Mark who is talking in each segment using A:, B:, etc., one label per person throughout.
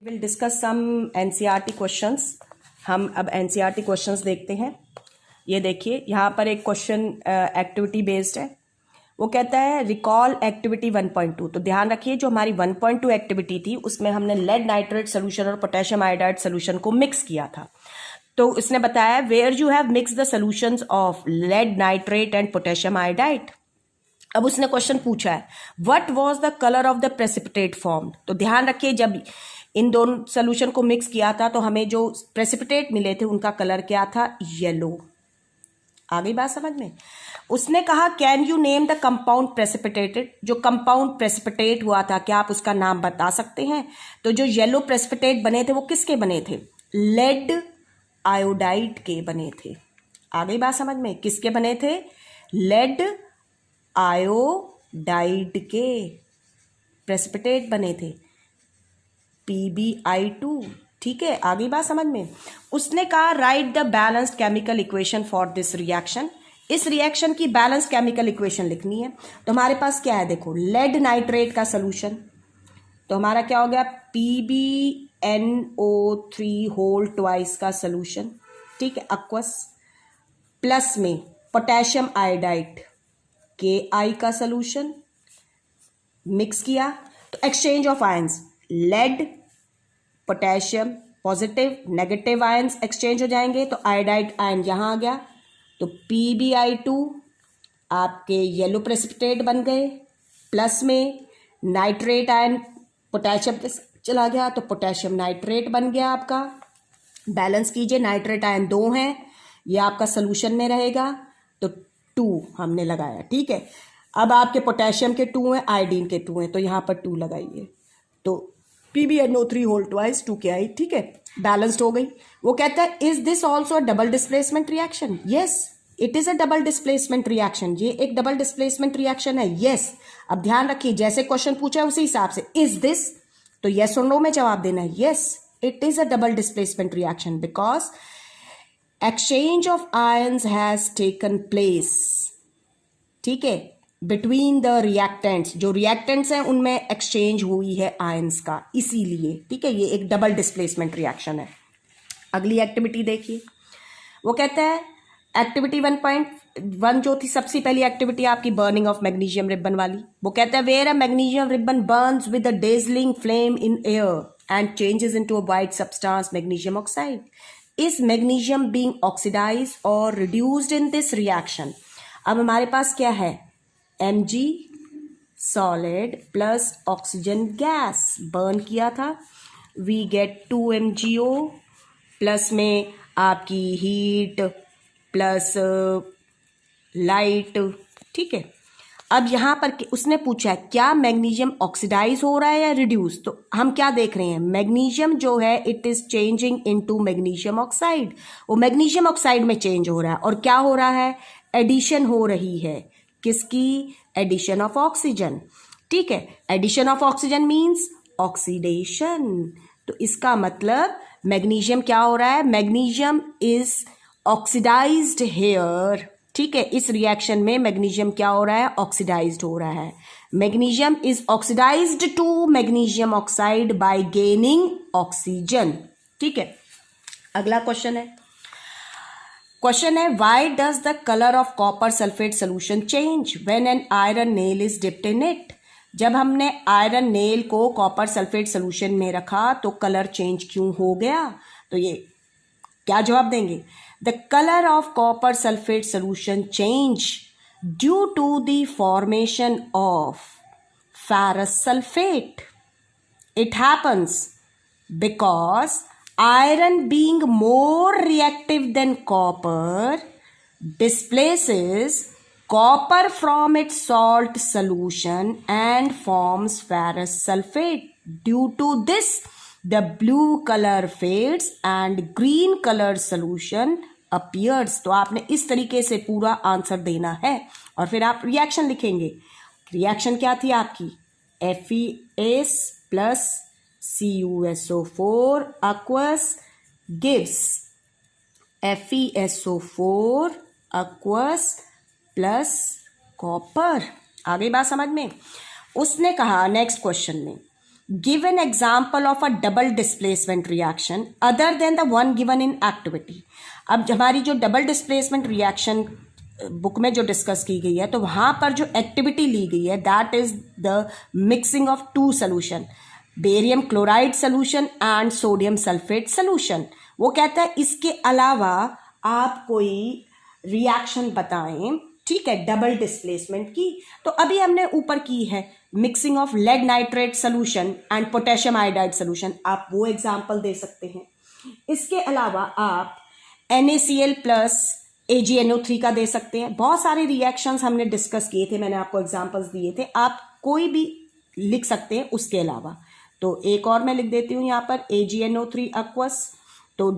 A: Will discuss some NCERT questions. हम अब NCERT questions देखते हैं। ये देखिए, यहाँ पर एक क्वेश्चन एक्टिविटी बेस्ड है। वो कहता है रिकॉल एक्टिविटी 1.2। तो ध्यान रखिए, जो हमारी 1.2 एक्टिविटी थी उसमें हमने लेड नाइट्रेट सोल्यूशन और पोटेशियम आयोडाइड सोल्यूशन को मिक्स किया था। तो इसने बताया where you have mix the solutions of lead nitrate and potassium iodide. अब उसने क्वेश्चन पूछा है what was the colour of the precipitate form. तो ध्यान रखिए, जब इन दोनों सोल्यूशन को मिक्स किया था तो हमें जो प्रेसिपिटेट मिले थे उनका कलर क्या था, येलो। आ गई बात समझ में। उसने कहा can you name the compound precipitated. जो कंपाउंड प्रेसिपिटेट हुआ था, क्या आप उसका नाम बता सकते हैं। तो जो येलो प्रेसिपिटेट बने थे वो किसके बने थे, लेड आयोडाइड के बने थे। आ गई बात समझ में, किसके बने थे, लेड आयोडाइड के प्रेसिपिटेट बने थे, PbI2। ठीक है, आगे बात समझ में। उसने कहा right the balanced chemical equation for this reaction. इस रिएक्शन की बैलेंस केमिकल इक्वेशन लिखनी है। तो हमारे पास क्या है, देखो, लेड नाइट्रेट का सोल्यूशन तो हमारा क्या हो गया, PbNO3 होल ट्वाइस का सोल्यूशन, ठीक है, aqueous। प्लस में पोटेशियम आयोडाइड KI का सोल्यूशन मिक्स किया तो exchange of ions, lead potassium positive negative ions exchange हो जाएंगे। तो आयोडाइड आयन यहाँ आ गया, तो PbI2 आपके येलो प्रेसिपिटेट बन गए। प्लस में नाइट्रेट आयन पोटेशियम के चला गया तो पोटेशियम नाइट्रेट बन गया आपका। बैलेंस कीजिए, नाइट्रेट आयन 2 हैं, ये आपका सोल्यूशन में रहेगा तो 2 हमने लगाया। ठीक है, अब आपके पोटेशियम के 2 हैं, आयोडीन के 2 हैं, तो यहाँ पर 2 लगाइए। तो PbNO3 होल ट्वाइस 2KI। ठीक है, बैलेंस्ड हो गई। वो कहता है is this also double displacement reaction. Yes, it is a double displacement reaction. ये एक डबल डिस्प्लेसमेंट रिएक्शन है। यस। अब ध्यान रखिए, जैसे क्वेश्चन पूछा है उसी हिसाब से इज दिस, तो यस और नो में जवाब देना है। Yes, it is a double displacement reaction because exchange of ions has taken place, ठीक है, बिटवीन द रिएक्टेंट्स। जो रिएक्टेंट्स हैं उनमें एक्सचेंज हुई है आयंस का, इसीलिए। ठीक है, ये एक डबल डिस्प्लेसमेंट रिएक्शन है। अगली एक्टिविटी देखिए, वो कहता है एक्टिविटी 1.1 जो थी सबसे पहली एक्टिविटी आपकी बर्निंग ऑफ मैग्नीशियम रिबन वाली। वो कहता है where a magnesium ribbon burns with a dazzling flame in air and changes into a white substance magnesium oxide, is magnesium being oxidized or reduced in this reaction। अब हमारे पास क्या है, Mg solid plus oxygen gas burn किया था, we get 2 MgO plus में आपकी heat plus light. ठीक है, अब यहाँ पर उसने पूछा है क्या मैग्नीशियम ऑक्सीडाइज हो रहा है या रिड्यूस। तो हम क्या देख रहे हैं, मैग्नीशियम जो है it is changing into magnesium oxide. वो मैग्नीशियम ऑक्साइड में चेंज हो रहा है और क्या हो रहा है, एडिशन हो रही है। किसकी, एडिशन ऑफ ऑक्सीजन। ठीक है, addition of oxygen means oxidation. तो इसका मतलब मैग्नीशियम क्या हो रहा है, मैग्नीशियम इज ऑक्सीडाइज्ड हेयर। ठीक है, इस रिएक्शन में मैग्नीशियम क्या हो रहा है, ऑक्सीडाइज्ड हो रहा है। Magnesium is oxidised to magnesium oxide by gaining oxygen. ठीक है, अगला क्वेश्चन है why does the colour of copper sulphate solution change when an iron nail is dipped in it. जब हमने आयरन नेल को कॉपर सल्फेट सोल्यूशन में रखा तो कलर चेंज क्यों हो गया। तो ये क्या जवाब देंगे, the color of copper sulfate solution change due to the formation of ferrous sulfate. It happens because iron being more reactive than copper displaces copper from its salt solution and forms ferrous sulfate. Due to this, the blue color fades and green color solution appears। तो आपने इस तरीके से पूरा answer देना है और फिर आप रिएक्शन लिखेंगे। रिएक्शन क्या थी आपकी, FeS plus CuSO4 aqueous gives FeSO4 aqueous plus copper. आगे बात समझ में। उसने कहा नेक्स्ट क्वेश्चन में give an example of a double displacement reaction other than the one given in activity. अब हमारी जो डबल डिस्प्लेसमेंट रिएक्शन बुक में जो डिस्कस की गई है, तो वहां पर जो एक्टिविटी ली गई है that is the mixing of two solution, barium chloride solution and sodium sulphate solution. वो कहता है इसके अलावा आप कोई रिएक्शन बताएं, ठीक है, डबल डिस्प्लेसमेंट की। तो अभी हमने ऊपर की है mixing of lead nitrate solution and potassium iodide solution, आप वो एग्जांपल दे सकते हैं। इसके अलावा आप NaCl प्लस AgNO3 का दे सकते हैं। बहुत सारे रिएक्शंस हमने डिस्कस किए थे, मैंने आपको एग्जांपल्स दिए थे, आप कोई भी लिख सकते हैं उसके अलावा। तो एक और मैं लिख देती हूँ यहाँ पर AgNO3 aqueous। तो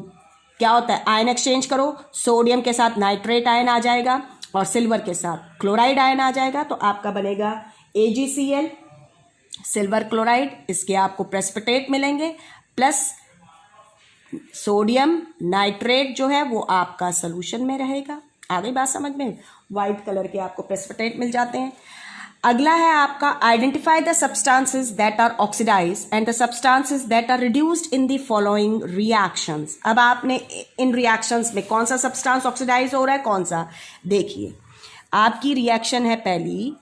A: क्या होता है, आयन एक्सचेंज करो, सोडियम के साथ नाइट्रेट आयन आ जाएगा और सिल्वर के साथ क्लोराइड आयन आ जाएगा, तो आपका बनेगा AgCl सिल्वर क्लोराइड। इसके आपको प्रेसिपिटेट मिलेंगे प्लस सोडियम नाइट्रेट जो है वो आपका सोल्यूशन में रहेगा। आगे बात समझ में, वाइट कलर के आपको प्रेसिपिटेट मिल जाते हैं। अगला है आपका identify the substances that are oxidised and the substances that are reduced in the following reactions. अब आपने इन रिएक्शंस में कौन सा सब्सटेंस ऑक्सीडाइज हो रहा है, कौन सा, देखिए आपकी रिएक्शन है पहली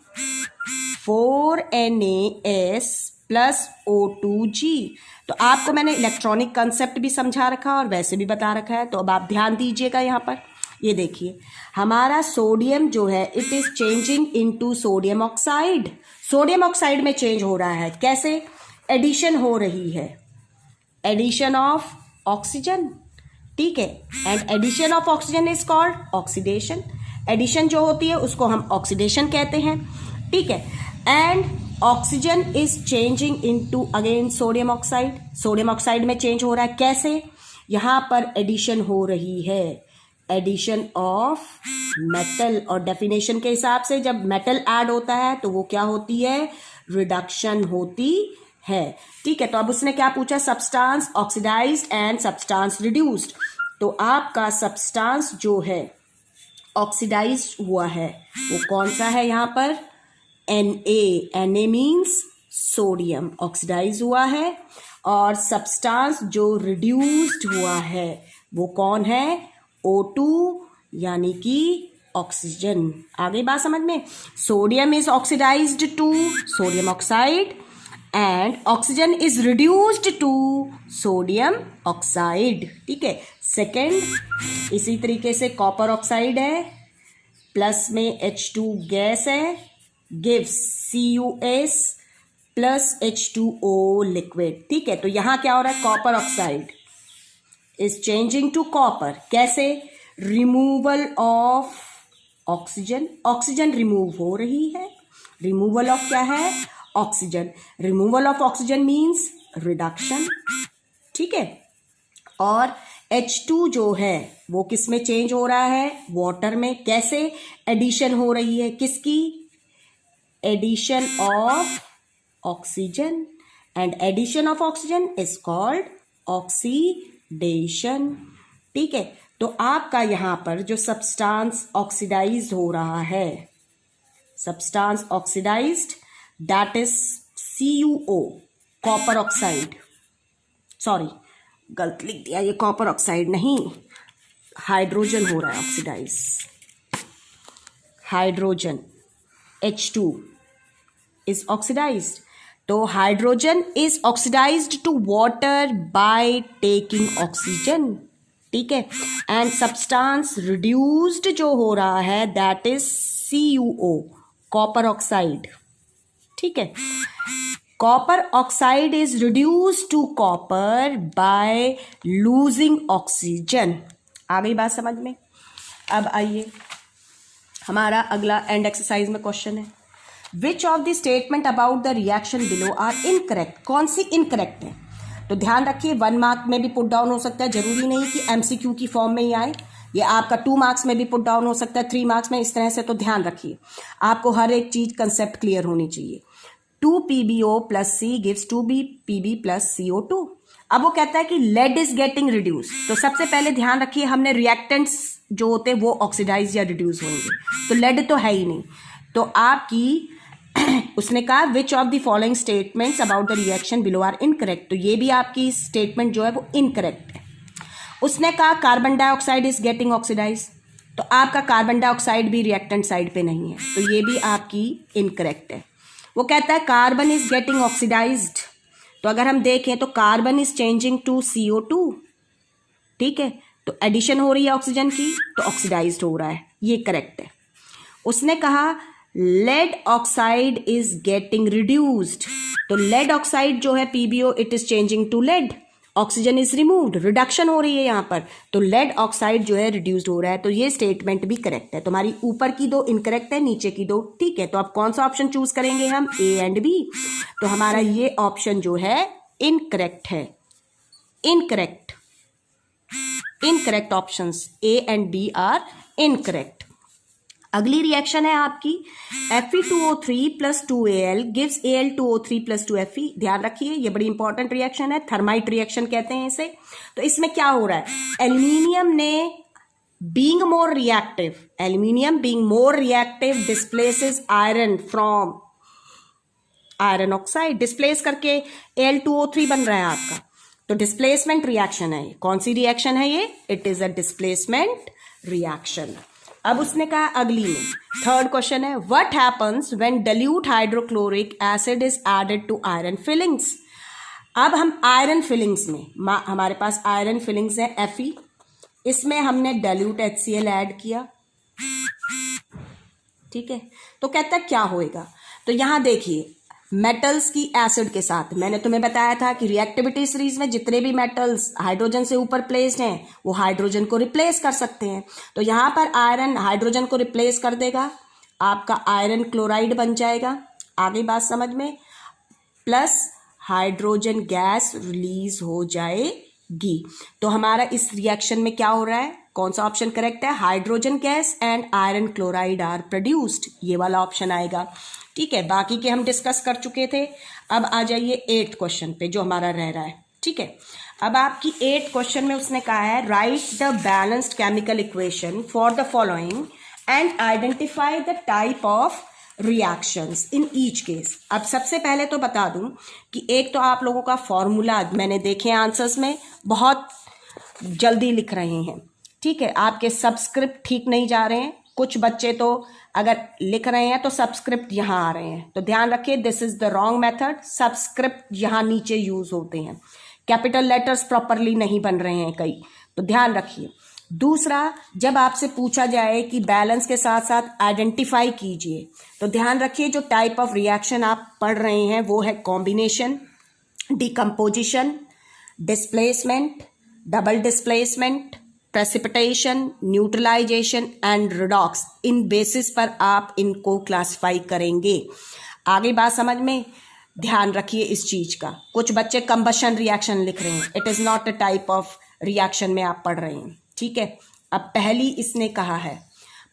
A: 4NaS प्लस O2G। तो आपको मैंने इलेक्ट्रॉनिक कंसेप्ट भी समझा रखा और वैसे भी बता रखा है, तो अब आप ध्यान दीजिएगा यहाँ पर। ये देखिए हमारा सोडियम जो है it is changing into sodium oxide, sodium oxide में चेंज हो रहा है। कैसे, एडिशन हो रही है, एडिशन ऑफ ऑक्सीजन, ठीक है, and addition of oxygen is called oxidation. Addition जो होती है उसको हम ऑक्सीडेशन कहते हैं, ठीक है। And oxygen is changing into again sodium oxide, sodium oxide में चेंज हो रहा है। कैसे, यहां पर एडिशन हो रही है, एडिशन ऑफ मेटल, और डेफिनेशन के हिसाब से जब मेटल ऐड होता है तो वो क्या होती है, रिडक्शन होती है, ठीक है। तो अब उसने क्या पूछा, substance oxidised and substance reduced. तो आपका सब्सटेंस जो है ऑक्सीडाइज हुआ है वो कौन सा है, यहाँ पर Na मीन्स सोडियम ऑक्सीडाइज हुआ है, और सब्सटेंस जो रिड्यूस्ड हुआ है वो कौन है, O2 यानी कि ऑक्सीजन। आगे बात समझ में, sodium is oxidised to sodium oxide and oxygen is reduced to sodium oxide, ठीक है। सेकंड इसी तरीके से कॉपर ऑक्साइड है, प्लस में H2 गैस है, gives CuS plus H2O liquid, ठीक है। तो यहां क्या हो रहा है, copper oxide is changing to copper. कैसे, removal of oxygen, oxygen remove हो रही है, रिमूवल ऑफ क्या है, oxygen, removal of oxygen means reduction, ठीक है। और H2 जो है वो किस में चेंज हो रहा है, वाटर में। कैसे, एडिशन हो रही है, किसकी, addition of oxygen, and addition of oxygen is called oxidation, ठीक है। तो आपका यहां पर जो सब्सटेंस ऑक्सीडाइज हो रहा है, substance oxidised that is CuO copper oxide, sorry गलत लिख दिया, ये कॉपर ऑक्साइड नहीं, हाइड्रोजन हो रहा है oxidise, hydrogen H2 is oxidized। तो hydrogen is oxidised to water by taking oxygen, ठीक है। एंड सब्सटेंस रिड्यूस्ड जो हो रहा है that is CuO copper oxide, ठीक है। Copper oxide is reduced to copper by losing oxygen. आ गई बात समझ में। अब आइए हमारा अगला एंड एक्सरसाइज में क्वेश्चन है, which of the statement about the reaction below are incorrect, कौन सी इनकरेक्ट है। तो ध्यान रखिए 1 मार्क में भी पुट डाउन हो सकता है, जरूरी नहीं कि MCQ की फॉर्म में ही आए, ये आपका 2 मार्क्स में भी पुट डाउन हो सकता है, 3 मार्क्स में, इस तरह से। तो ध्यान रखिए आपको हर एक चीज कंसेप्ट क्लियर होनी चाहिए। 2PbO plus C gives 2Pb plus CO2। अब वो कहता है कि लेड इज गेटिंग रिड्यूस। तो सबसे पहले ध्यान रखिए हमने रिएक्टेंट्स जो होते हैं वो ऑक्सीडाइज या रिड्यूस होंगे, तो लेड तो है ही नहीं। तो आपकी उसने कहा which of the following statements about the reaction below are incorrect, तो ये भी आपकी स्टेटमेंट जो है वो इनकरेक्ट है। उसने कहा carbon dioxide is getting oxidise, तो आपका कार्बन डाइऑक्साइड भी रिएक्टेंट साइड पे नहीं है, तो ये भी आपकी इनकरेक्ट है। वो कहता है कार्बन इज गेटिंग ऑक्सीडाइज्ड, तो अगर हम देखें तो carbon is changing to CO2, ठीक है, तो एडिशन हो रही है ऑक्सीजन की, तो ऑक्सीडाइज्ड हो रहा है, ये करेक्ट है। उसने कहा lead oxide is getting reduced, तो लेड ऑक्साइड जो है PbO it is changing to lead, oxygen is removed, reduction हो रही है यहाँ पर, तो लेड ऑक्साइड जो है रिड्यूस्ड हो रहा है, तो ये स्टेटमेंट भी करेक्ट है। तुम्हारी ऊपर की दो इनकरेक्ट है, नीचे की दो ठीक है, तो अब कौन सा ऑप्शन चूज करेंगे हम, A एंड B, तो हमारा ये ऑप्शन जो है इनकरेक्ट है, incorrect, incorrect options A and B are incorrect. अगली रिएक्शन है आपकी Fe2O3 plus 2Al gives Al2O3 plus 2Fe। ध्यान रखिए ये बड़ी इंपॉर्टेंट रिएक्शन है, थर्माइट रिएक्शन कहते हैं इसे। तो इसमें क्या हो रहा है, एल्यूमिनियम ने being more reactive, aluminium being more reactive displaces iron from iron oxide, displace करके Al2O3 बन रहा है आपका, तो डिस्प्लेसमेंट रिएक्शन है। कौन सी रिएक्शन है ये, it is a displacement reaction. अब उसने कहा अगली में थर्ड क्वेश्चन है what happens when dilute hydrochloric acid is added to iron filings. अब हम आयरन फिलिंग्स में, हमारे पास आयरन फिलिंग्स है Fe, इसमें हमने डाइल्यूट HCl ऐड किया, ठीक है, तो कहता है क्या होएगा। तो यहां देखिए मेटल्स की एसिड के साथ, मैंने तुम्हें बताया था कि रिएक्टिविटी सीरीज में जितने भी मेटल्स हाइड्रोजन से ऊपर प्लेस्ड हैं वो हाइड्रोजन को रिप्लेस कर सकते हैं, तो यहां पर आयरन हाइड्रोजन को रिप्लेस कर देगा, आपका आयरन क्लोराइड बन जाएगा, आगे बात समझ में, प्लस हाइड्रोजन गैस रिलीज हो जाएगी। तो हमारा इस रिएक्शन में क्या हो रहा है, कौन सा ऑप्शन करेक्ट है, hydrogen gas and iron chloride are produced, ये वाला ऑप्शन आएगा, ठीक है। बाकी के हम डिस्कस कर चुके थे। अब आ जाइए 8th क्वेश्चन पे जो हमारा रह रहा है, ठीक है। अब आपकी 8th क्वेश्चन में उसने कहा है right the balanced chemical equation for the following and identify the type of reactions in each case. अब सबसे पहले तो बता दूं कि एक तो आप लोगों का फॉर्मूला मैंने देखे आंसर्स में बहुत जल्दी लिख रहे हैं, ठीक है, आपके सबस्क्रिप्ट ठीक नहीं जा रहे हैं, कुछ बच्चे तो अगर लिख रहे हैं तो सबस्क्रिप्ट यहाँ आ रहे हैं, तो ध्यान रखिए this is the wrong method, subscript यहाँ नीचे यूज होते हैं, कैपिटल लेटर्स प्रॉपरली नहीं बन रहे हैं कई, तो ध्यान रखिए। दूसरा, जब आपसे पूछा जाए कि बैलेंस के साथ साथ आइडेंटिफाई कीजिए, तो ध्यान रखिए जो टाइप ऑफ रिएक्शन आप पढ़ रहे हैं वो है combination, decomposition, displacement, double displacement, precipitation, neutralisation and redox. इन बेसिस पर आप इनको क्लासिफाई करेंगे। आगे बात समझ में, ध्यान रखिए इस चीज का। कुछ बच्चे कंबशन रिएक्शन लिख रहे हैं, it is not a type of reaction में आप पढ़ रहे हैं, ठीक है। अब पहली इसने कहा है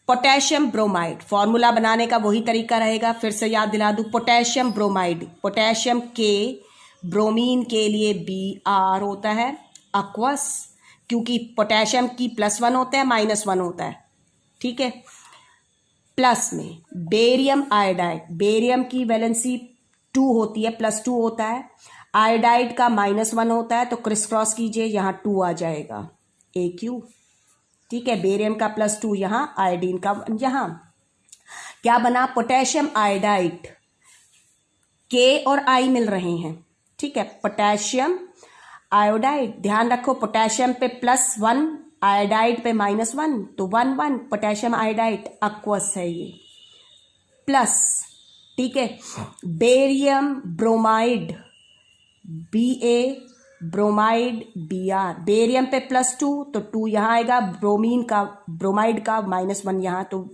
A: पोटेशियम ब्रोमाइड, फॉर्मूला बनाने का वही तरीका रहेगा, फिर से याद दिला दूं, पोटेशियम ब्रोमाइड, पोटेशियम के, ब्रोमीन के लिए Br होता है, aqueous, क्योंकि पोटेशियम की +1 होता है -1 होता है, ठीक है। प्लस में बेरियम आयोडाइड, बेरियम की वैलेंसी 2 होती है, +2 होता है, आयोडाइड का -1 होता है, तो क्रिस क्रॉस कीजिए, यहाँ 2 आ जाएगा, AQ, ठीक है। बेरियम का +2 यहाँ, आयोडीन का यहाँ, क्या बना, पोटेशियम आयोडाइड, K और I मिल रहे हैं, ठीक है, पोटेशियम आयोडाइड। ध्यान रखो पोटेशियम पे +1, आयोडाइड पे -1, तो 1 1, पोटेशियम आयोडाइड aqueous है ये, प्लस, ठीक है, barium bromide, Ba, bromide Br, barium पे +2 तो 2 यहाँ आएगा, ब्रोमीन का, ब्रोमाइड का -1 यहाँ, तो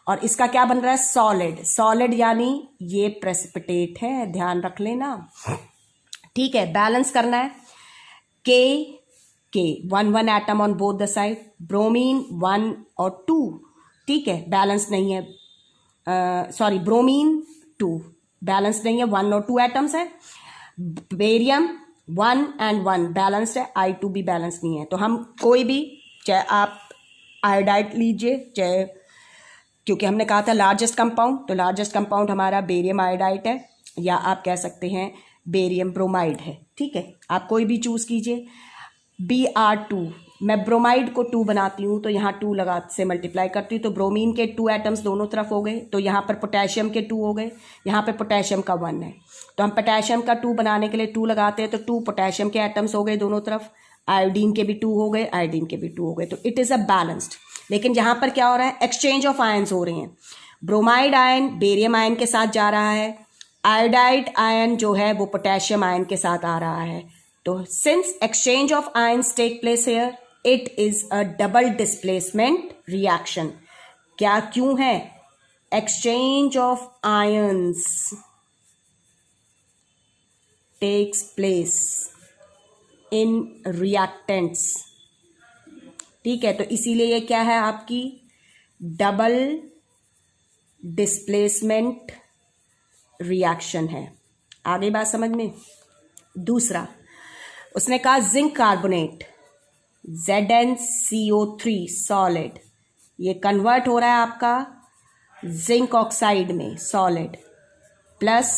A: और इसका क्या बन रहा है, सॉलिड, सॉलिड यानी ये प्रेसिपिटेट है, ध्यान रख लेना, ठीक है। बैलेंस करना है, K 1 1 atom on both the side, bromine 1 और 2, ठीक है, बैलेंस नहीं है, सॉरी ब्रोमीन 2 बैलेंस नहीं है, 1 और 2 एटम्स है, बेरियम 1 and 1 बैलेंस है, I2 भी बैलेंस नहीं है, तो हम कोई भी, चाहे आप आयोडाइड लीजिए, चाहे क्योंकि हमने कहा था लार्जेस्ट कंपाउंड, तो लार्जेस्ट कंपाउंड हमारा बेरियम आयोडाइड है, या आप कह सकते हैं बेरियम ब्रोमाइड है। ठीक है, आप कोई भी चूज़ कीजिए। Br2, मैं ब्रोमाइड को 2 बनाती हूँ तो यहाँ 2 लगा से मल्टीप्लाई करती हूँ, तो ब्रोमीन के 2 एटम्स दोनों तरफ हो गए, तो यहाँ पर पोटेशियम के 2 हो गए, यहाँ पे पोटेशियम का 1 है, तो हम पोटेशियम का 2 बनाने के लिए 2 लगाते हैं, तो 2 पोटेशियम के एटम्स हो गए दोनों तरफ, आयोडीन के भी 2 हो गए, आयोडीन के भी 2 हो गए, तो इट इज़ अ बैलेंस्ड। लेकिन यहाँ पर क्या हो रहा है, एक्सचेंज ऑफ आयन्स हो रहे हैं। ब्रोमाइड आयन बेरियम आयन के साथ जा रहा है, आयोडाइड आयन जो है वो पोटेशियम आयन के साथ आ रहा है। तो since exchange of ions take place here, it is a double displacement reaction. क्या क्यों है? Exchange of ions takes place in reactants. ठीक है, तो इसीलिए ये क्या है आपकी डबल डिस्प्लेसमेंट रिएक्शन है। आगे बात समझ में। दूसरा उसने कहा जिंक कार्बोनेट ZnCO3 सॉलिड, ये कन्वर्ट हो रहा है आपका जिंक ऑक्साइड में solid plus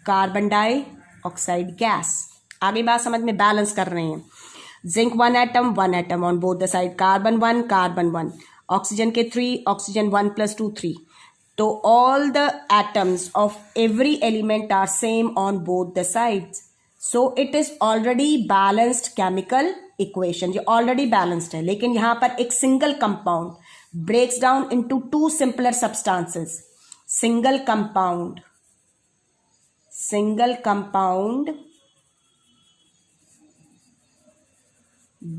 A: carbon dioxide gas. आगे बात समझ में, बैलेंस कर रहे हैं। Zinc 1 atom on both the side, carbon 1, oxygen के 3, ऑक्सीजन 1 + 2 3। तो all the atoms of every element are same on both the sides, so it is already balanced chemical equation। ये already balanced है, लेकिन यहाँ पर एक single compound breaks down into 2 simpler substances। single compound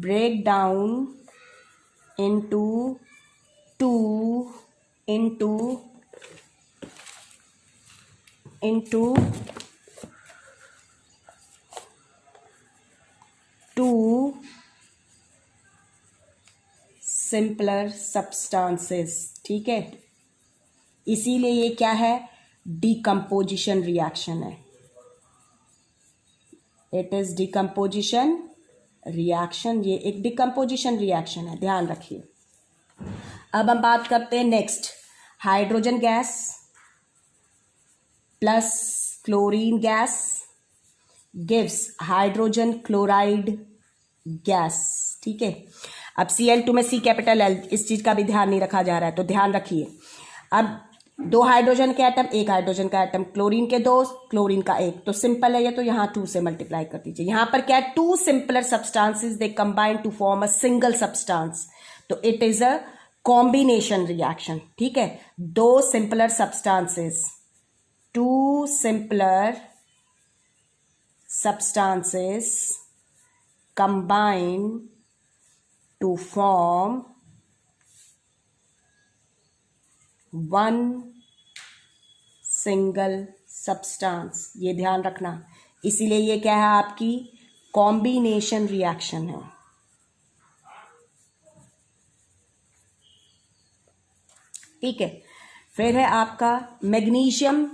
A: break down into 2 simpler substances. ठीक है, इसीलिए ये क्या है, डिकम्पोजिशन रिएक्शन है। इट इज डिकम्पोजिशन रिएक्शन, ये एक डिकम्पोजिशन रिएक्शन है, ध्यान रखिए। अब हम बात करते हैं next, hydrogen gas plus chlorine gas gives hydrogen chloride gas. ठीक है, अब Cl2 में C♯L, इस चीज का भी ध्यान नहीं रखा जा रहा है, तो ध्यान रखिए। अब 2 हाइड्रोजन के एटम, 1 हाइड्रोजन का एटम, क्लोरीन के 2, क्लोरीन का 1, तो सिंपल है ये, तो यहाँ 2 से मल्टीप्लाई कर दीजिए। यहाँ पर क्या है, 2 simpler substances they combine to form a single substance, तो it is a combination reaction. ठीक है, 2 simpler substances, 2 simpler substances combine to form 1 single substance। ये ध्यान रखना, इसीलिए ये क्या है आपकी कॉम्बिनेशन रिएक्शन है। ठीक है, फिर है आपका मैग्नीशियम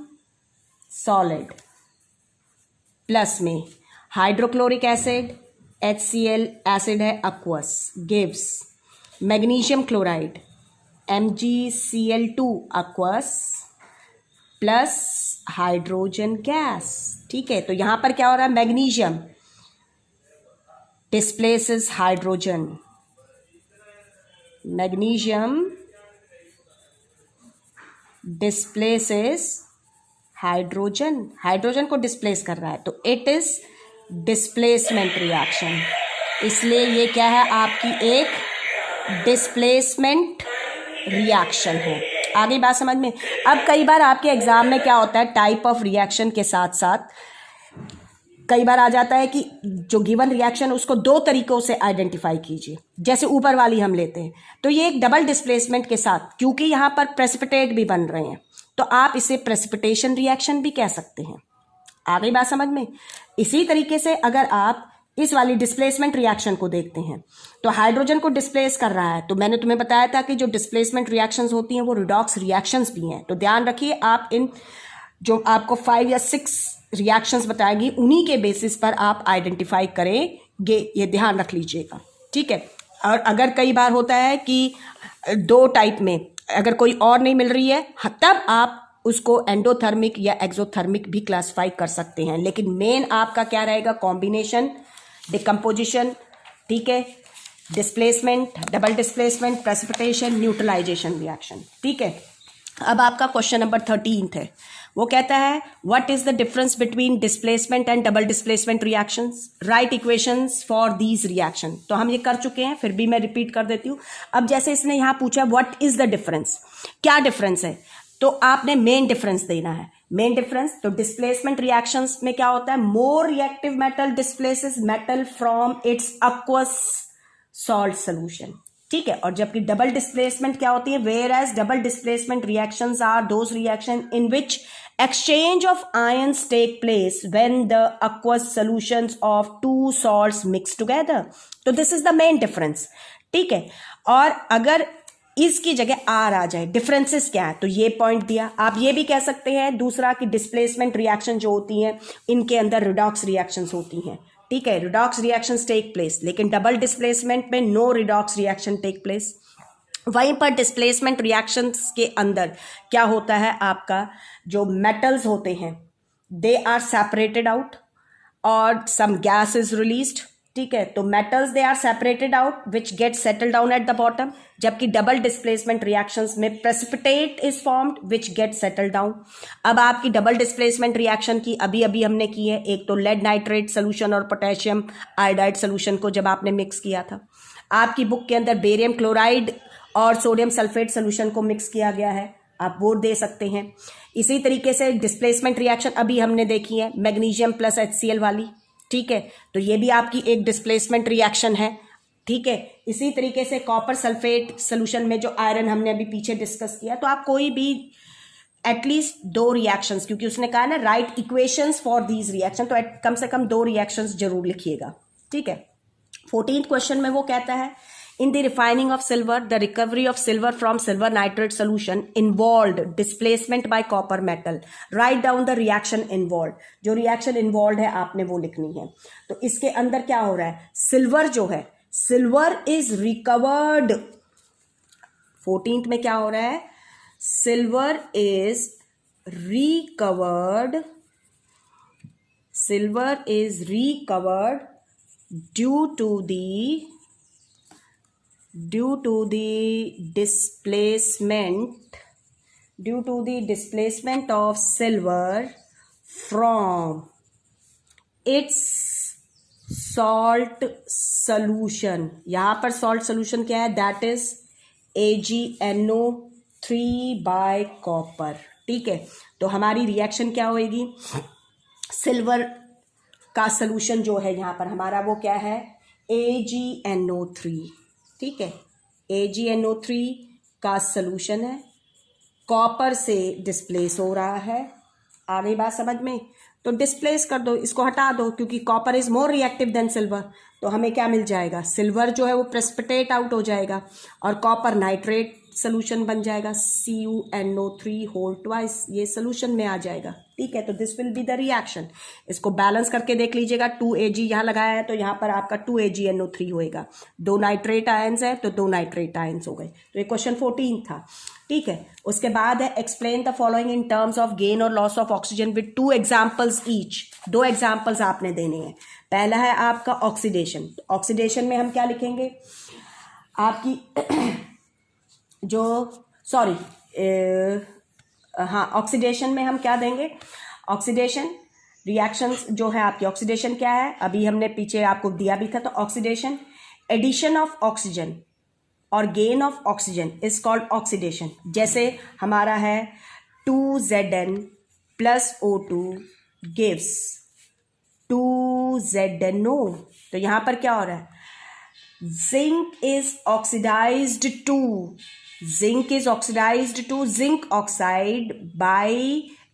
A: सॉलिड प्लस में हाइड्रोक्लोरिक एसिड HCl एसिड है aqueous, gives magnesium chloride MgCl2 aqueous plus hydrogen gas. ठीक है, तो यहां पर क्या हो रहा है, magnesium displaces hydrogen, magnesium displaces hydrogen, hydrogen को डिस्प्लेस कर रहा है, तो इट इज डिस्प्लेसमेंट रिएक्शन। इसलिए ये क्या है आपकी एक डिस्प्लेसमेंट रिएक्शन है। आगे बात समझ में। अब कई बार आपके एग्जाम में क्या होता है, टाइप ऑफ रिएक्शन के साथ साथ कई बार आ जाता है कि जो गिवन रिएक्शन उसको 2 तरीकों से आइडेंटिफाई कीजिए। जैसे ऊपर वाली हम लेते हैं, तो ये एक डबल डिस्प्लेसमेंट के साथ, क्योंकि यहाँ पर प्रेसिपिटेट भी बन रहे हैं, तो आप इसे प्रेसिपिटेशन रिएक्शन भी कह सकते हैं। आ गई बात समझ में। इसी तरीके से अगर आप इस वाली डिस्प्लेसमेंट रिएक्शन को देखते हैं, तो हाइड्रोजन को डिस्प्लेस कर रहा है, तो मैंने तुम्हें बताया था कि जो डिस्प्लेसमेंट रिएक्शंस होती हैं वो रिडॉक्स रिएक्शंस भी हैं। तो ध्यान रखिए, आप इन जो आपको 5 या 6 रिएक्शंस बताएगी उन्हीं के बेसिस पर आप आइडेंटिफाई करेंगे, ये ध्यान रख लीजिएगा। ठीक है, और अगर कई बार होता है कि दो टाइप में अगर कोई और नहीं मिल रही है, तब आप उसको एंडोथर्मिक या एक्सोथर्मिक भी क्लासिफाई कर सकते हैं, लेकिन मेन आपका क्या रहेगा, कॉम्बिनेशन, डिकम्पोजिशन, ठीक है, displacement, double displacement, precipitation, neutralisation reaction, ठीक है। अब आपका क्वेश्चन नंबर 13 है, वो कहता है what is the difference between displacement and double displacement reactions, right equations for these reaction. तो हम ये कर चुके हैं, फिर भी मैं रिपीट कर देती हूँ। अब जैसे इसने यहां पूछा व्हाट इज द डिफरेंस, क्या डिफरेंस है, तो आपने मेन डिफरेंस देना है। मेन डिफरेंस तो डिस्प्लेसमेंट रिएक्शंस में क्या होता है, more reactive metal displaces metal from its aqueous salt solution, ठीक है। और जबकि डबल डिस्प्लेसमेंट क्या होती है, whereas double displacement reactions are those reaction in which exchange of ions take place when the aqueous solutions of two salts mix together. तो this is the main difference, ठीक है। और अगर इसकी जगह आर आ जाए, डिफरेंसेस क्या है, तो ये पॉइंट दिया। आप ये भी कह सकते हैं दूसरा कि डिस्प्लेसमेंट रिएक्शन जो होती हैं इनके अंदर रिडॉक्स रिएक्शंस होती हैं, ठीक है, रिडॉक्स रिएक्शंस टेक प्लेस, लेकिन डबल डिस्प्लेसमेंट में no redox reaction take place. वहीं पर डिस्प्लेसमेंट रिएक्शंस के अंदर क्या होता है, आपका जो मेटल्स होते हैं दे आर सेपरेटेड आउट और सम गैस इज रिलीज्ड, ठीक है। तो metals they are separated out which get settle down at the bottom, जबकि डबल डिस्प्लेसमेंट रिएक्शंस में precipitate is formed which get settle down. अब आपकी डबल डिस्प्लेसमेंट रिएक्शन की अभी अभी हमने की है, एक तो लेड नाइट्रेट सोल्यूशन और पोटेशियम आयोडाइड सोल्यूशन को जब आपने मिक्स किया था, आपकी बुक के अंदर बेरियम क्लोराइड और सोडियम सल्फेट सोल्यूशन को मिक्स किया गया है, आप वो दे सकते हैं। इसी तरीके से डिस्प्लेसमेंट रिएक्शन अभी हमने देखी है मैग्नीशियम प्लस HCl वाली, ठीक है, तो ये भी आपकी एक डिस्प्लेसमेंट रिएक्शन है, ठीक है। इसी तरीके से कॉपर सल्फेट सोल्यूशन में जो आयरन हमने अभी पीछे डिस्कस किया, तो आप कोई भी एटलीस्ट दो रिएक्शंस, क्योंकि उसने कहा ना right equations for these reaction, तो कम से कम दो रिएक्शंस जरूर लिखिएगा, ठीक है। 14th क्वेश्चन में वो कहता है in the refining of silver, the recovery of silver from silver nitrate solution involved displacement by copper metal. Write down the reaction involved. जो reaction involved है आपने वो लिखनी है। तो इसके अंदर क्या हो रहा है, सिल्वर जो है, सिल्वर इज रिकवर्ड। 14th में क्या हो रहा है, silver is recovered, silver is recovered due to the displacement of silver from its salt solution। यहां पर salt solution क्या है, that is AgNO3 by copper, ठीक है। तो हमारी रिएक्शन क्या होगी, सिल्वर का सोल्यूशन जो है यहां पर हमारा वो क्या है, AgNO3, ठीक है, AgNO3 का सोल्यूशन है, कॉपर से डिस्प्लेस हो रहा है। आ गई बात समझ में, तो डिस्प्लेस कर दो, इसको हटा दो, क्योंकि copper is more reactive than silver, तो हमें क्या मिल जाएगा, सिल्वर जो है वो प्रेसिपिटेट आउट हो जाएगा और कॉपर नाइट्रेट सोल्यूशन बन जाएगा, CuNO3 होल ट्वाइस, ये सोल्यूशन में आ जाएगा, ठीक है। तो this will be the reaction. इसको बैलेंस करके देख लीजिएगा, 2Ag यहाँ लगाया है तो यहाँ पर आपका 2AgNO3 होएगा, दो नाइट्रेट आयंस है तो दो नाइट्रेट आयंस हो गए। तो ये क्वेश्चन 14 था, ठीक है। उसके बाद है explain the following in terms of gain और loss of oxygen with 2 examples each. 2 examples आपने देने हैं। पहला है आपका ऑक्सीडेशन, ऑक्सीडेशन में हम क्या लिखेंगे, आपकी जो सॉरी हाँ, ऑक्सीडेशन में हम क्या देंगे, ऑक्सीडेशन रिएक्शंस जो है आपकी, ऑक्सीडेशन क्या है अभी हमने पीछे आपको दिया भी था, तो ऑक्सीडेशन एडिशन ऑफ ऑक्सीजन और gain of oxygen is called oxidation. जैसे हमारा है 2Zn plus O2 gives 2ZnO, तो यहां पर क्या हो रहा है, zinc is oxidised to zinc oxide by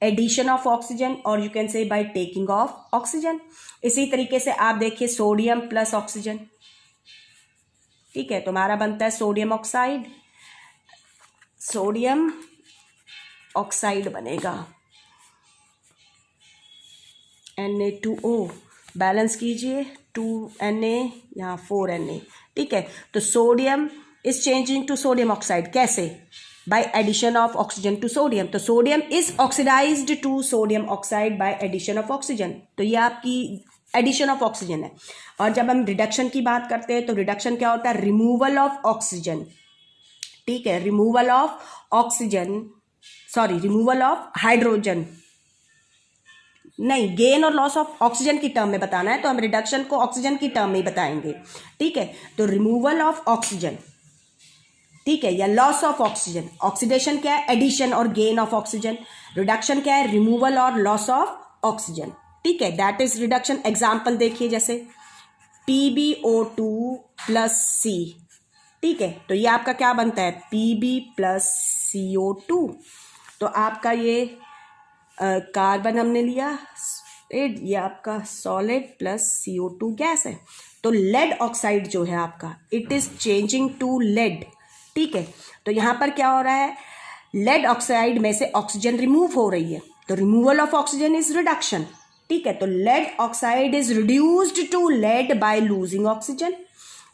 A: addition of oxygen और you can say by taking of oxygen. इसी तरीके से आप देखिए सोडियम प्लस ऑक्सीजन, ठीक है, तुम्हारा बनता है सोडियम ऑक्साइड बनेगा, Na2O, बैलेंस कीजिए 2Na, यहाँ 4Na, ठीक है। तो sodium is changing to sodium oxide, कैसे? By addition of oxygen to sodium. तो sodium is oxidised to sodium oxide by addition of oxygen. तो ये आपकी एडिशन ऑफ ऑक्सीजन है। और जब हम रिडक्शन की बात करते हैं तो रिडक्शन क्या होता है? रिमूवल ऑफ ऑक्सीजन, ठीक है, removal of oxygen, sorry removal of hydrogen, नहीं, गेन और लॉस ऑफ ऑक्सीजन की टर्म में बताना है तो हम रिडक्शन को ऑक्सीजन की टर्म में ही बताएंगे, ठीक है। तो रिमूवल ऑफ ऑक्सीजन, ठीक है, या लॉस ऑफ ऑक्सीजन। ऑक्सीडेशन क्या है? एडिशन और गेन ऑफ ऑक्सीजन। रिडक्शन क्या है? रिमूवल और लॉस ऑफ ऑक्सीजन, ठीक है, दैट इज रिडक्शन। एग्जाम्पल देखिए, जैसे PbO2 प्लस C, ठीक है, तो ये आपका क्या बनता है? Pb plus CO2। तो आपका ये कार्बन हमने लिया, ये आपका सॉलिड प्लस CO2 गैस है। तो लेड ऑक्साइड जो है आपका, it is changing to lead, ठीक है। तो यहाँ पर क्या हो रहा है? लेड ऑक्साइड में से ऑक्सीजन रिमूव हो रही है, तो removal of oxygen is reduction, ठीक है। तो lead oxide is reduced to lead by losing oxygen,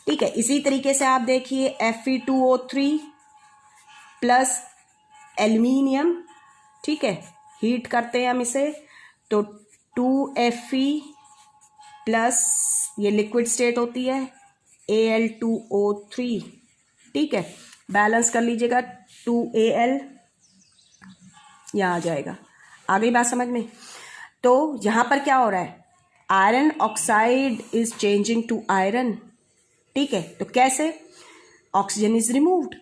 A: ठीक है। इसी तरीके से आप देखिए Fe2O3 प्लस एल्यूमिनियम, ठीक है, हीट करते हैं हम इसे, तो 2Fe प्लस ये लिक्विड स्टेट होती है Al2O3, ठीक है, बैलेंस कर लीजिएगा 2Al, यहाँ आ जाएगा। आ गई बात समझ में? तो यहाँ पर क्या हो रहा है? Iron oxide is changing to iron, ठीक है। तो कैसे? ऑक्सीजन इज रिमूव्ड,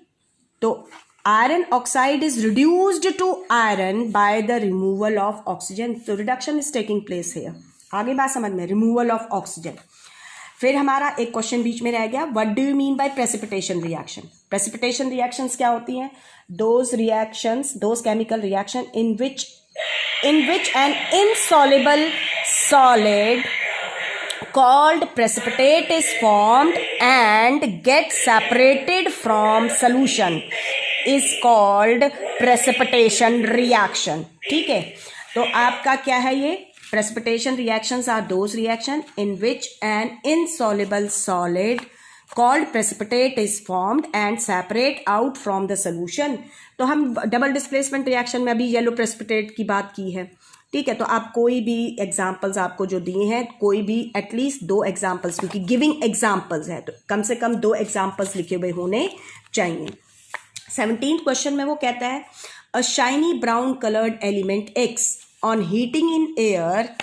A: तो iron oxide is reduced to iron by the removal of oxygen. तो रिडक्शन इज टेकिंग प्लेस है। आगे बात समझ में? Removal of oxygen. फिर हमारा एक क्वेश्चन बीच में रह गया, what do you mean by precipitation reaction? Precipitation reactions क्या होती हैं? Those reactions, those chemical reaction in which an insoluble solid called precipitate is formed and gets separated from solution is called precipitation reaction, ठीक है। तो आपका क्या है ये? precipitation reactions are those reaction in which an insoluble solid called precipitate is formed and separate out from the solution। तो हम double displacement reaction में अभी येलो प्रेसिपिटेट की बात की है, ठीक है। तो आप कोई भी एग्जांपल्स आपको जो दिए हैं, कोई भी एटलीस्ट 2 एग्जांपल्स, क्योंकि गिविंग एग्जांपल्स है तो कम से कम 2 एग्जांपल्स लिखे हुए होने चाहिए। 17th क्वेश्चन में वो कहता है, अ shiny brown coloured element X on heating in air,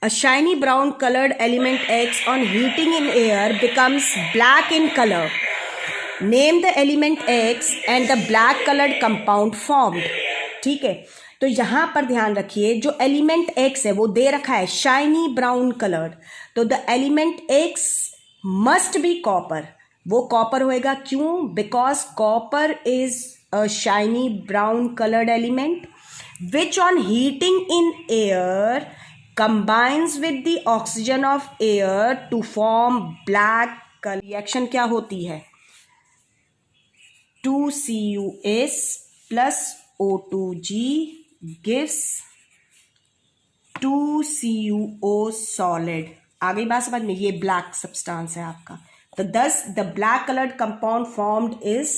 A: a shiny brown colored element X on heating in air becomes black in color. Name the element X and the black colored compound formed. ठीक है, तो यहाँ पर ध्यान रखिए, जो element X है वो दे रखा है शाइनी ब्राउन कलर्ड, तो the element X must be copper. वो कॉपर होएगा, क्यों? Because copper is a shiny brown coloured element which on heating in air combines with the oxygen of air to form black color। Reaction क्या होती है? 2CuS plus O2G gives 2CuO solid। आ गई बात समझ में? ये ब्लैक सब्सटेंस है आपका। तो thus the black colored compound formed is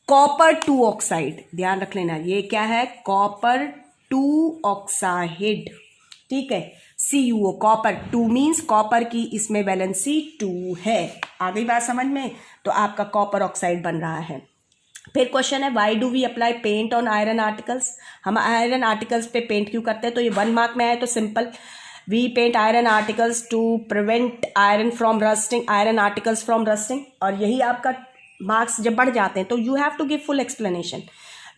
A: copper 2 oxide। ध्यान रख लेना, ये क्या है? copper 2 oxide, ठीक है। CuO कॉपर 2 मीन्स कॉपर की इसमें वैलेंसी 2 है। आ गई बात समझ में? तो आपका कॉपर ऑक्साइड बन रहा है। फिर क्वेश्चन है, why do we apply paint on iron articles? हम आयरन आर्टिकल्स पे पेंट क्यों करते हैं? तो ये 1 मार्क में आए तो simple, we paint iron articles to prevent iron from rusting, iron articles from rusting. और यही आपका मार्क्स जब बढ़ जाते हैं तो you have to give full explanation.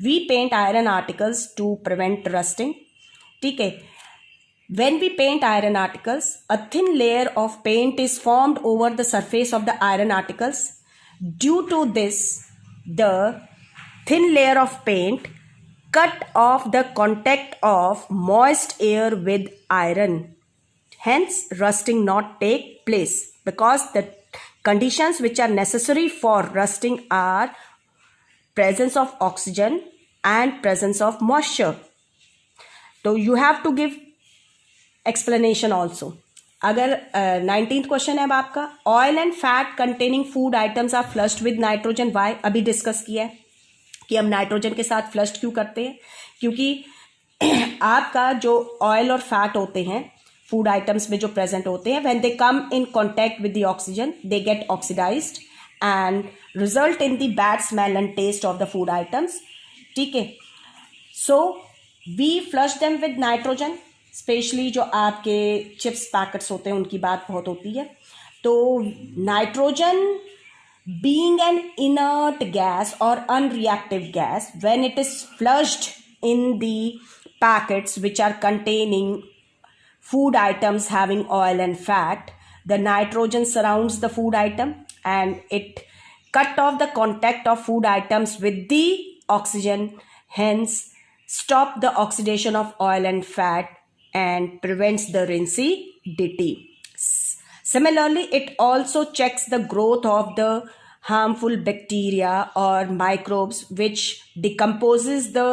A: We paint iron articles to prevent rusting, ठीक है। When we paint iron articles, a thin layer of paint is formed over the surface of the iron articles. Due to this, the thin layer of paint cut off the contact of moist air with iron. Hence, rusting not take place, because the conditions which are necessary for rusting are presence of oxygen and presence of moisture. So you have to give explanation also. अगर 19th question है अब आपका, oil and fat containing food items are flushed with nitrogen, why? अभी discuss किया है कि हम nitrogen के साथ फ्लश्ड क्यों करते हैं, क्योंकि आपका जो ऑयल और फैट होते हैं फूड आइटम्स में जो प्रेजेंट होते हैं, when they come in contact with the oxygen they get oxidised and result in the bad smell and taste of the food items. ठीक है, so we flush them with nitrogen, specially जो आपके chips packets होते हैं उनकी बात बहुत होती है। तो nitrogen being an inert gas or unreactive gas, when it is flushed in the packets which are containing food items having oil and fat, the nitrogen surrounds the food item and it cut off the contact of food items with the oxygen, hence stop the oxidation of oil and fat and prevents the rancidity. Similarly, it also checks the growth of the harmful bacteria or microbes which decomposes the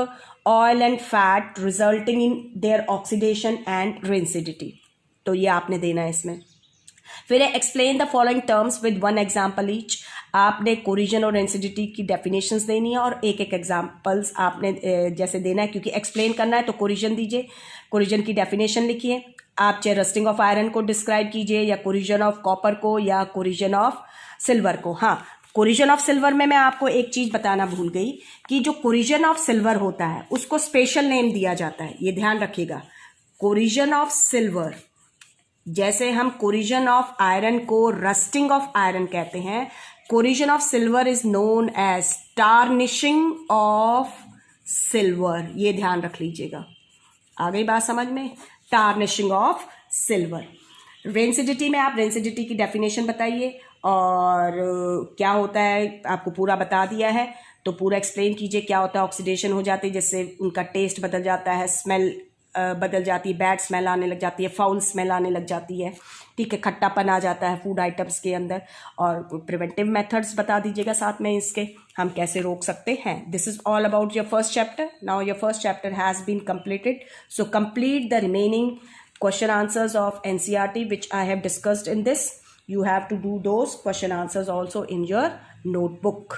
A: oil and fat resulting in their oxidation and rancidity. तो ये आपने देना है इसमें। फिर explain the following terms with one example each. आपने corrosion और rancidity की डेफिनेशंस देनी है और एक एक एग्जाम्पल्स आपने जैसे देना है, क्योंकि एक्सप्लेन करना है तो कोरिजन दीजिए, कोरिजन की डेफिनेशन लिखिए, आप चाहे रस्टिंग ऑफ आयरन को डिस्क्राइब कीजिए या कोरिजन ऑफ कॉपर को या कोरिजन ऑफ सिल्वर को। हाँ, कोरिजन ऑफ सिल्वर में मैं आपको एक चीज बताना भूल गई कि जो कोरिजन ऑफ सिल्वर होता है उसको स्पेशल नेम दिया जाता है, ये ध्यान रखिएगा। कोरिजन ऑफ सिल्वर, जैसे हम कोरिजन ऑफ आयरन को रस्टिंग ऑफ आयरन कहते हैं, corrosion of silver is known as tarnishing of silver, ये ध्यान रख लीजिएगा। आ गई बात समझ में? Tarnishing of silver. रेंसिडिटी में आप रेंसिडिटी की डेफिनेशन बताइए और क्या होता है आपको पूरा बता दिया है, तो पूरा एक्सप्लेन कीजिए क्या होता है। ऑक्सीडेशन हो जाती है जिससे उनका टेस्ट बदल जाता है, स्मेल बदल जाती है, बैड स्मेल आने लग जाती है, फाउल स्मेल आने लग जाती है। ठीक है, खट्टापन आ जाता है फूड आइटम्स के अंदर। और प्रिवेंटिव मेथड्स बता दीजिएगा साथ में इसके, हम कैसे रोक सकते हैं। This is all about your first chapter. Now your first chapter has been completed, so complete the remaining question answers of NCERT which I have discussed in this. You have to do those question answers also in your notebook.